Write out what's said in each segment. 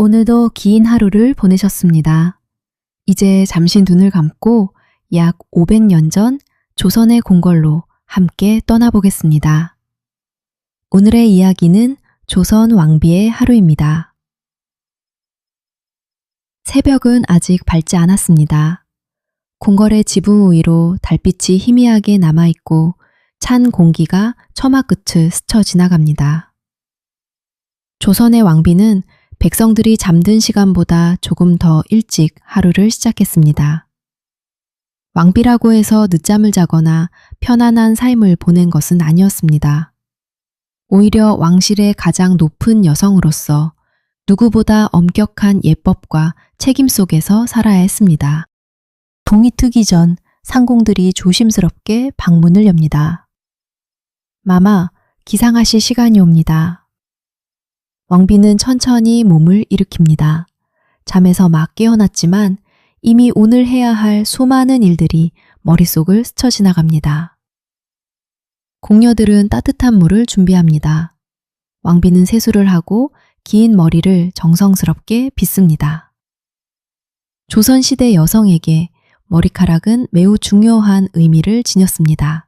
오늘도 긴 하루를 보내셨습니다. 이제 잠시 눈을 감고 약 500년 전 조선의 궁궐로 함께 떠나보겠습니다. 오늘의 이야기는 조선 왕비의 하루입니다. 새벽은 아직 밝지 않았습니다. 궁궐의 지붕 위로 달빛이 희미하게 남아있고 찬 공기가 처마 끝을 스쳐 지나갑니다. 조선의 왕비는 백성들이 잠든 시간보다 조금 더 일찍 하루를 시작했습니다. 왕비라고 해서 늦잠을 자거나 편안한 삶을 보낸 것은 아니었습니다. 오히려 왕실의 가장 높은 여성으로서 누구보다 엄격한 예법과 책임 속에서 살아야 했습니다. 동이 트기 전 상공들이 조심스럽게 방문을 엽니다. 마마, 기상하실 시간이 옵니다. 왕비는 천천히 몸을 일으킵니다. 잠에서 막 깨어났지만 이미 오늘 해야 할 수많은 일들이 머릿속을 스쳐 지나갑니다. 궁녀들은 따뜻한 물을 준비합니다. 왕비는 세수를 하고 긴 머리를 정성스럽게 빗습니다. 조선시대 여성에게 머리카락은 매우 중요한 의미를 지녔습니다.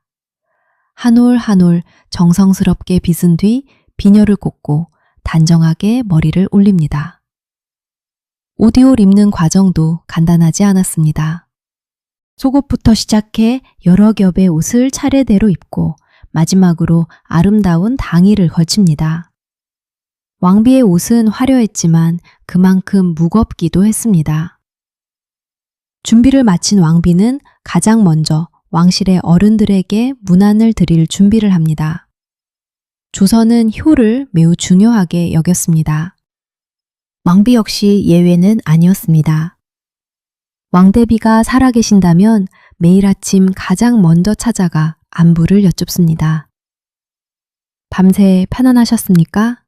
한 올 한 올 정성스럽게 빗은 뒤 비녀를 꽂고 단정하게 머리를 올립니다. 오디올 입는 과정도 간단하지 않았습니다. 속옷부터 시작해 여러 겹의 옷을 차례대로 입고 마지막으로 아름다운 당의를 걸칩니다. 왕비의 옷은 화려했지만 그만큼 무겁기도 했습니다. 준비를 마친 왕비는 가장 먼저 왕실의 어른들에게 문안을 드릴 준비를 합니다. 조선은 효를 매우 중요하게 여겼습니다. 왕비 역시 예외는 아니었습니다. 왕대비가 살아계신다면 매일 아침 가장 먼저 찾아가 안부를 여쭙습니다. 밤새 편안하셨습니까?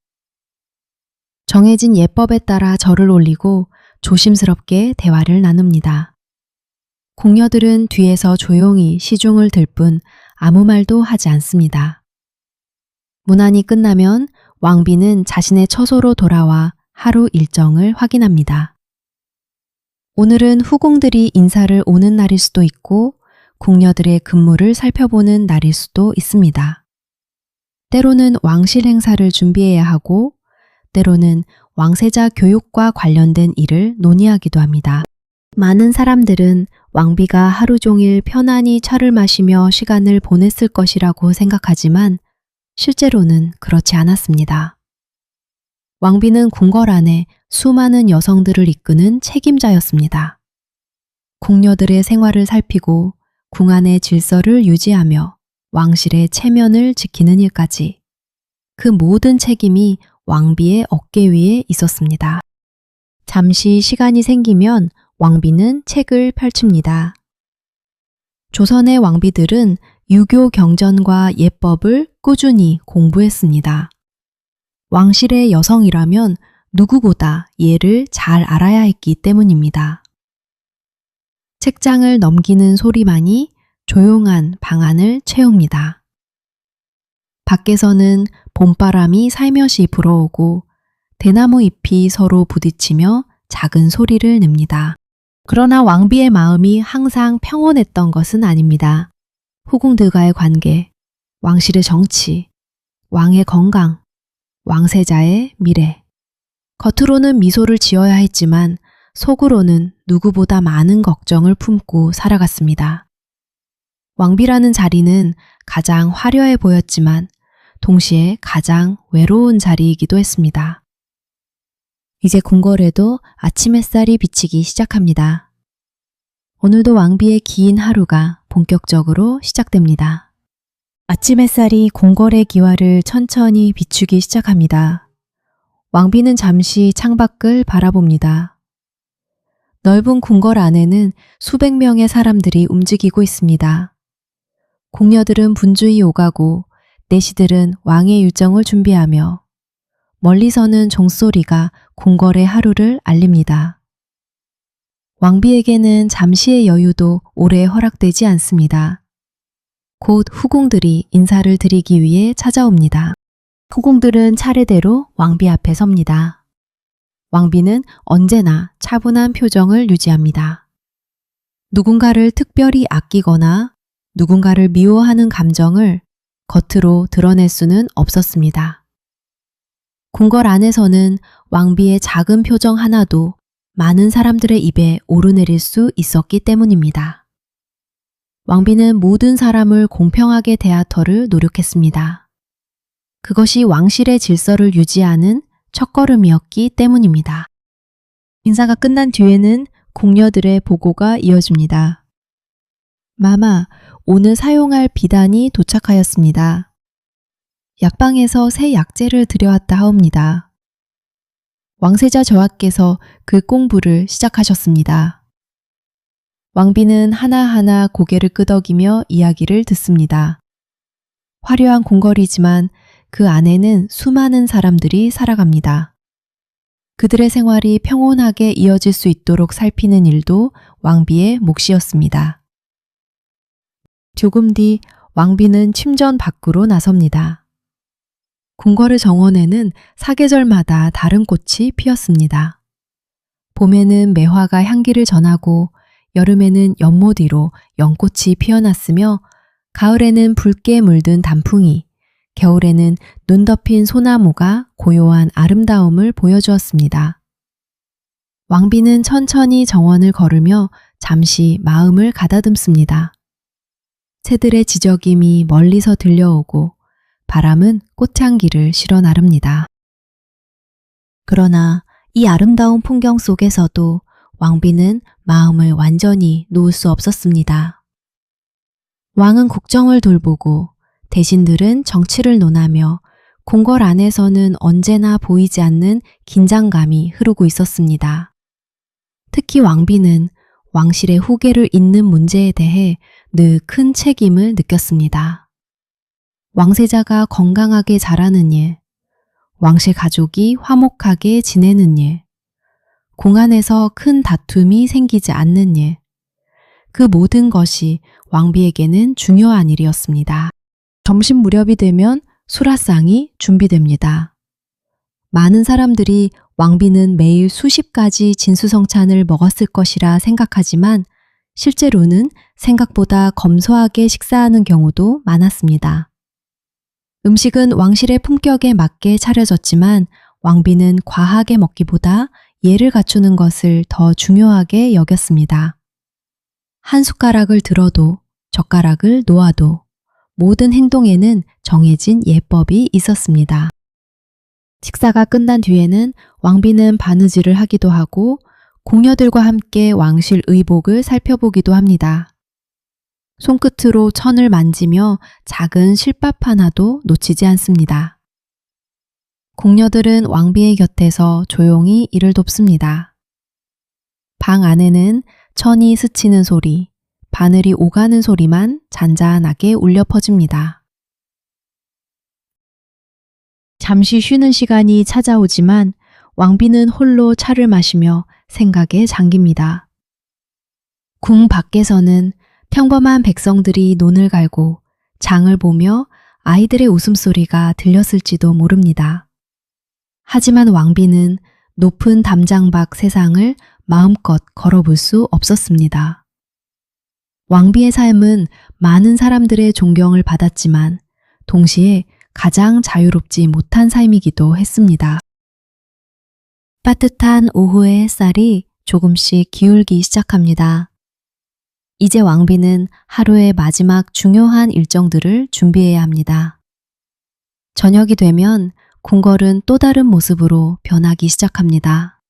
정해진 예법에 따라 절을 올리고 조심스럽게 대화를 나눕니다. 궁녀들은 뒤에서 조용히 시중을 들 뿐 아무 말도 하지 않습니다. 문안이 끝나면 왕비는 자신의 처소로 돌아와 하루 일정을 확인합니다. 오늘은 후궁들이 인사를 오는 날일 수도 있고 궁녀들의 근무를 살펴보는 날일 수도 있습니다. 때로는 왕실 행사를 준비해야 하고 때로는 왕세자 교육과 관련된 일을 논의하기도 합니다. 많은 사람들은 왕비가 하루 종일 편안히 차를 마시며 시간을 보냈을 것이라고 생각하지만 실제로는 그렇지 않았습니다. 왕비는 궁궐 안에 수많은 여성들을 이끄는 책임자였습니다. 궁녀들의 생활을 살피고 궁 안의 질서를 유지하며 왕실의 체면을 지키는 일까지 그 모든 책임이 왕비의 어깨 위에 있었습니다. 잠시 시간이 생기면 왕비는 책을 펼칩니다. 조선의 왕비들은 유교 경전과 예법을 꾸준히 공부했습니다. 왕실의 여성이라면 누구보다 예를 잘 알아야 했기 때문입니다. 책장을 넘기는 소리만이 조용한 방 안을 채웁니다. 밖에서는 봄바람이 살며시 불어오고 대나무 잎이 서로 부딪히며 작은 소리를 냅니다. 그러나 왕비의 마음이 항상 평온했던 것은 아닙니다. 후궁들과의 관계, 왕실의 정치, 왕의 건강, 왕세자의 미래. 겉으로는 미소를 지어야 했지만 속으로는 누구보다 많은 걱정을 품고 살아갔습니다. 왕비라는 자리는 가장 화려해 보였지만 동시에 가장 외로운 자리이기도 했습니다. 이제 궁궐에도 아침 햇살이 비치기 시작합니다. 오늘도 왕비의 긴 하루가 본격적으로 시작됩니다. 아침 햇살이 궁궐의 기와를 천천히 비추기 시작합니다. 왕비는 잠시 창밖을 바라봅니다. 넓은 궁궐 안에는 수백 명의 사람들이 움직이고 있습니다. 궁녀들은 분주히 오가고 내시들은 왕의 일정을 준비하며 멀리서는 종소리가 궁궐의 하루를 알립니다. 왕비에게는 잠시의 여유도 오래 허락되지 않습니다. 곧 후궁들이 인사를 드리기 위해 찾아옵니다. 후궁들은 차례대로 왕비 앞에 섭니다. 왕비는 언제나 차분한 표정을 유지합니다. 누군가를 특별히 아끼거나 누군가를 미워하는 감정을 겉으로 드러낼 수는 없었습니다. 궁궐 안에서는 왕비의 작은 표정 하나도 많은 사람들의 입에 오르내릴 수 있었기 때문입니다. 왕비는 모든 사람을 공평하게 대하터를 노력했습니다. 그것이 왕실의 질서를 유지하는 첫걸음이었기 때문입니다. 인사가 끝난 뒤에는 궁녀들의 보고가 이어집니다. 마마, 오늘 사용할 비단이 도착하였습니다. 약방에서 새 약재를 들여왔다 하옵니다. 왕세자 저하께서 그 공부를 시작하셨습니다. 왕비는 하나하나 고개를 끄덕이며 이야기를 듣습니다. 화려한 궁궐이지만 그 안에는 수많은 사람들이 살아갑니다. 그들의 생활이 평온하게 이어질 수 있도록 살피는 일도 왕비의 몫이었습니다. 조금 뒤 왕비는 침전 밖으로 나섭니다. 궁궐의 정원에는 사계절마다 다른 꽃이 피었습니다. 봄에는 매화가 향기를 전하고 여름에는 연못 위로 연꽃이 피어났으며 가을에는 붉게 물든 단풍이, 겨울에는 눈 덮인 소나무가 고요한 아름다움을 보여주었습니다. 왕비는 천천히 정원을 걸으며 잠시 마음을 가다듬습니다. 새들의 지저김이 멀리서 들려오고 바람은 꽃향기를 실어 나릅니다. 그러나 이 아름다운 풍경 속에서도 왕비는 마음을 완전히 놓을 수 없었습니다. 왕은 국정을 돌보고 대신들은 정치를 논하며 궁궐 안에서는 언제나 보이지 않는 긴장감이 흐르고 있었습니다. 특히 왕비는 왕실의 후계를 잇는 문제에 대해 늘 큰 책임을 느꼈습니다. 왕세자가 건강하게 자라는 일, 왕실 가족이 화목하게 지내는 일, 궁안에서 큰 다툼이 생기지 않는 일, 그 모든 것이 왕비에게는 중요한 일이었습니다. 점심 무렵이 되면 수라상이 준비됩니다. 많은 사람들이 왕비는 매일 수십 가지 진수성찬을 먹었을 것이라 생각하지만 실제로는 생각보다 검소하게 식사하는 경우도 많았습니다. 음식은 왕실의 품격에 맞게 차려졌지만 왕비는 과하게 먹기보다 예를 갖추는 것을 더 중요하게 여겼습니다. 한 숟가락을 들어도 젓가락을 놓아도 모든 행동에는 정해진 예법이 있었습니다. 식사가 끝난 뒤에는 왕비는 바느질을 하기도 하고 궁녀들과 함께 왕실 의복을 살펴보기도 합니다. 손끝으로 천을 만지며 작은 실밥 하나도 놓치지 않습니다. 궁녀들은 왕비의 곁에서 조용히 일을 돕습니다. 방 안에는 천이 스치는 소리, 바늘이 오가는 소리만 잔잔하게 울려 퍼집니다. 잠시 쉬는 시간이 찾아오지만 왕비는 홀로 차를 마시며 생각에 잠깁니다. 궁 밖에서는 평범한 백성들이 논을 갈고 장을 보며 아이들의 웃음소리가 들렸을지도 모릅니다. 하지만 왕비는 높은 담장 밖 세상을 마음껏 걸어볼 수 없었습니다. 왕비의 삶은 많은 사람들의 존경을 받았지만 동시에 가장 자유롭지 못한 삶이기도 했습니다. 따뜻한 오후의 햇살이 조금씩 기울기 시작합니다. 이제 왕비는 하루의 마지막 중요한 일정들을 준비해야 합니다. 저녁이 되면 궁궐은 또 다른 모습으로 변하기 시작합니다.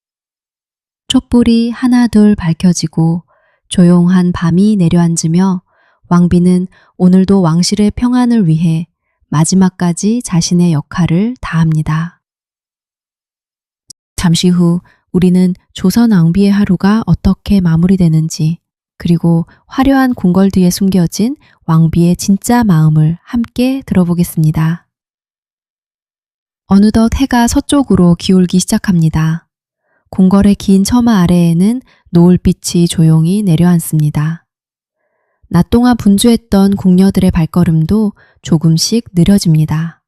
촛불이 하나둘 밝혀지고 조용한 밤이 내려앉으며 왕비는 오늘도 왕실의 평안을 위해 마지막까지 자신의 역할을 다합니다. 잠시 후 우리는 조선 왕비의 하루가 어떻게 마무리되는지 그리고 화려한 궁궐 뒤에 숨겨진 왕비의 진짜 마음을 함께 들어보겠습니다. 어느덧 해가 서쪽으로 기울기 시작합니다. 궁궐의 긴 처마 아래에는 노을빛이 조용히 내려앉습니다. 낮 동안 분주했던 궁녀들의 발걸음도 조금씩 느려집니다.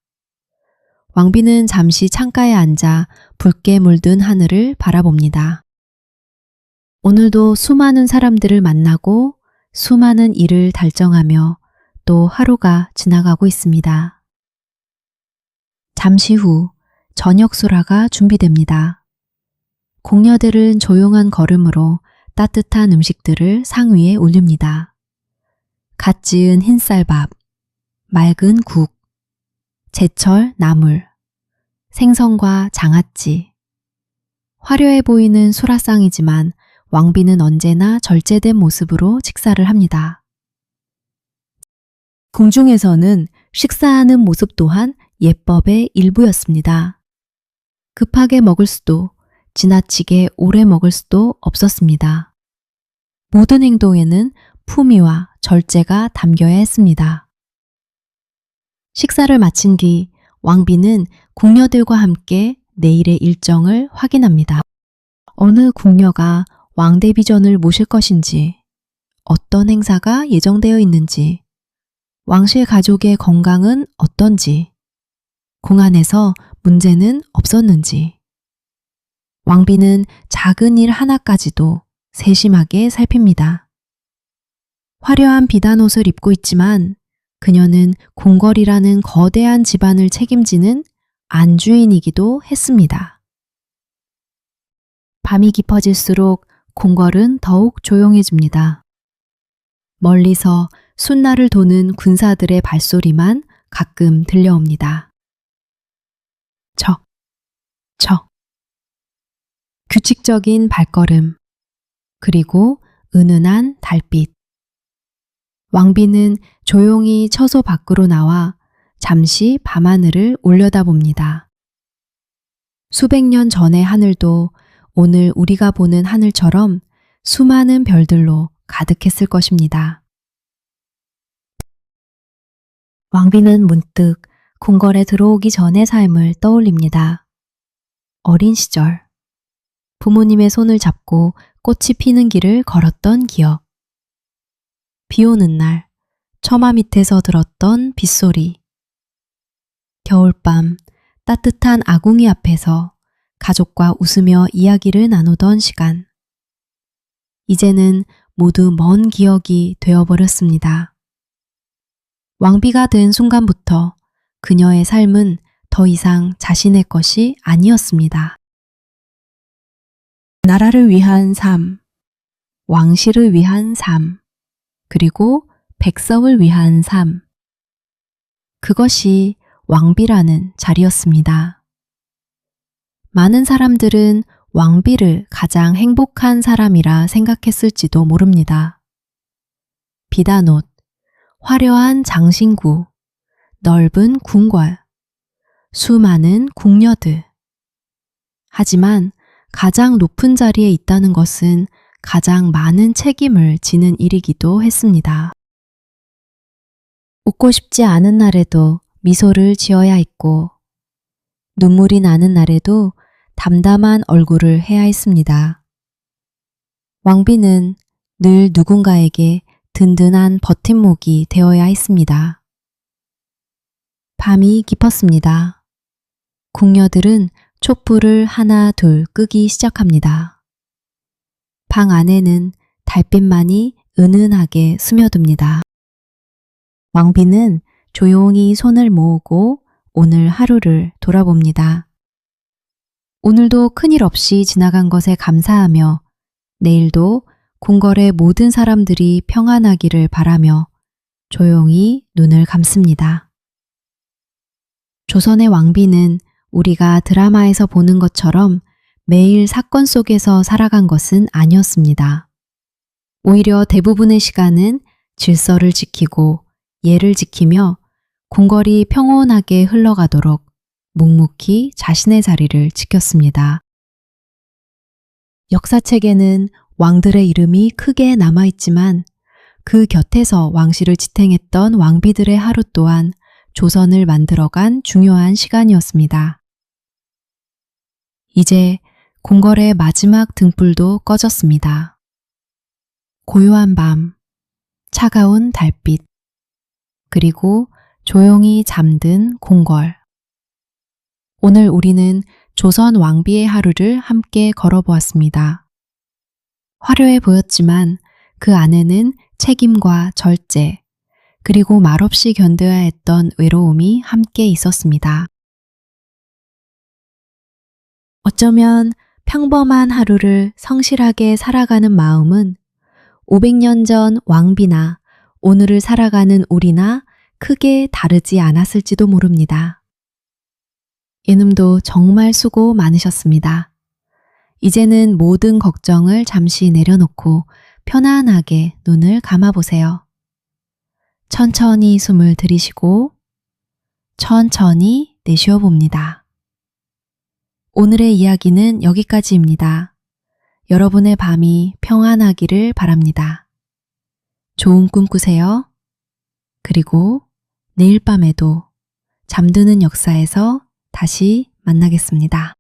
왕비는 잠시 창가에 앉아 붉게 물든 하늘을 바라봅니다. 오늘도 수많은 사람들을 만나고 수많은 일을 달정하며 또 하루가 지나가고 있습니다. 잠시 후 저녁 수라가 준비됩니다. 공녀들은 조용한 걸음으로 따뜻한 음식들을 상 위에 올립니다. 갓 지은 흰쌀밥, 맑은 국, 제철 나물, 생선과 장아찌. 화려해 보이는 수라상이지만 왕비는 언제나 절제된 모습으로 식사를 합니다. 궁중에서는 식사하는 모습 또한 예법의 일부였습니다. 급하게 먹을 수도 지나치게 오래 먹을 수도 없었습니다. 모든 행동에는 품위와 절제가 담겨야 했습니다. 식사를 마친 뒤 왕비는 궁녀들과 함께 내일의 일정을 확인합니다. 어느 궁녀가 왕대비전을 모실 것인지, 어떤 행사가 예정되어 있는지, 왕실 가족의 건강은 어떤지, 궁안에서 문제는 없었는지. 왕비는 작은 일 하나까지도 세심하게 살핍니다. 화려한 비단옷을 입고 있지만 그녀는 궁궐이라는 거대한 집안을 책임지는 안주인이기도 했습니다. 밤이 깊어질수록 궁궐은 더욱 조용해집니다. 멀리서 순날을 도는 군사들의 발소리만 가끔 들려옵니다. 척, 척. 규칙적인 발걸음, 그리고 은은한 달빛. 왕비는 조용히 처소 밖으로 나와 잠시 밤하늘을 올려다봅니다. 수백 년 전의 하늘도 오늘 우리가 보는 하늘처럼 수많은 별들로 가득했을 것입니다. 왕비는 문득 궁궐에 들어오기 전의 삶을 떠올립니다. 어린 시절, 부모님의 손을 잡고 꽃이 피는 길을 걸었던 기억. 비 오는 날, 처마 밑에서 들었던 빗소리. 겨울밤, 따뜻한 아궁이 앞에서 가족과 웃으며 이야기를 나누던 시간. 이제는 모두 먼 기억이 되어버렸습니다. 왕비가 된 순간부터 그녀의 삶은 더 이상 자신의 것이 아니었습니다. 나라를 위한 삶, 왕실을 위한 삶, 그리고 백성을 위한 삶. 그것이 왕비라는 자리였습니다. 많은 사람들은 왕비를 가장 행복한 사람이라 생각했을지도 모릅니다. 비단옷, 화려한 장신구, 넓은 궁궐, 수많은 궁녀들. 하지만 가장 높은 자리에 있다는 것은 가장 많은 책임을 지는 일이기도 했습니다. 웃고 싶지 않은 날에도 미소를 지어야 했고, 눈물이 나는 날에도 담담한 얼굴을 해야 했습니다. 왕비는 늘 누군가에게 든든한 버팀목이 되어야 했습니다. 밤이 깊었습니다. 궁녀들은 촛불을 하나 둘 끄기 시작합니다. 방 안에는 달빛만이 은은하게 스며듭니다. 왕비는 조용히 손을 모으고 오늘 하루를 돌아봅니다. 오늘도 큰일 없이 지나간 것에 감사하며 내일도 궁궐의 모든 사람들이 평안하기를 바라며 조용히 눈을 감습니다. 조선의 왕비는 우리가 드라마에서 보는 것처럼 매일 사건 속에서 살아간 것은 아니었습니다. 오히려 대부분의 시간은 질서를 지키고 예를 지키며 궁궐이 평온하게 흘러가도록 묵묵히 자신의 자리를 지켰습니다. 역사책에는 왕들의 이름이 크게 남아있지만 그 곁에서 왕실을 지탱했던 왕비들의 하루 또한 조선을 만들어간 중요한 시간이었습니다. 이제 궁궐의 마지막 등불도 꺼졌습니다. 고요한 밤, 차가운 달빛, 그리고 조용히 잠든 궁궐. 오늘 우리는 조선 왕비의 하루를 함께 걸어보았습니다. 화려해 보였지만 그 안에는 책임과 절제, 그리고 말없이 견뎌야 했던 외로움이 함께 있었습니다. 어쩌면 평범한 하루를 성실하게 살아가는 마음은 500년 전 왕비나 오늘을 살아가는 우리나 크게 다르지 않았을지도 모릅니다. 이놈도 정말 수고 많으셨습니다. 이제는 모든 걱정을 잠시 내려놓고 편안하게 눈을 감아보세요. 천천히 숨을 들이쉬고 천천히 내쉬어 봅니다. 오늘의 이야기는 여기까지입니다. 여러분의 밤이 평안하기를 바랍니다. 좋은 꿈 꾸세요. 그리고 내일 밤에도 잠드는 역사에서 다시 만나겠습니다.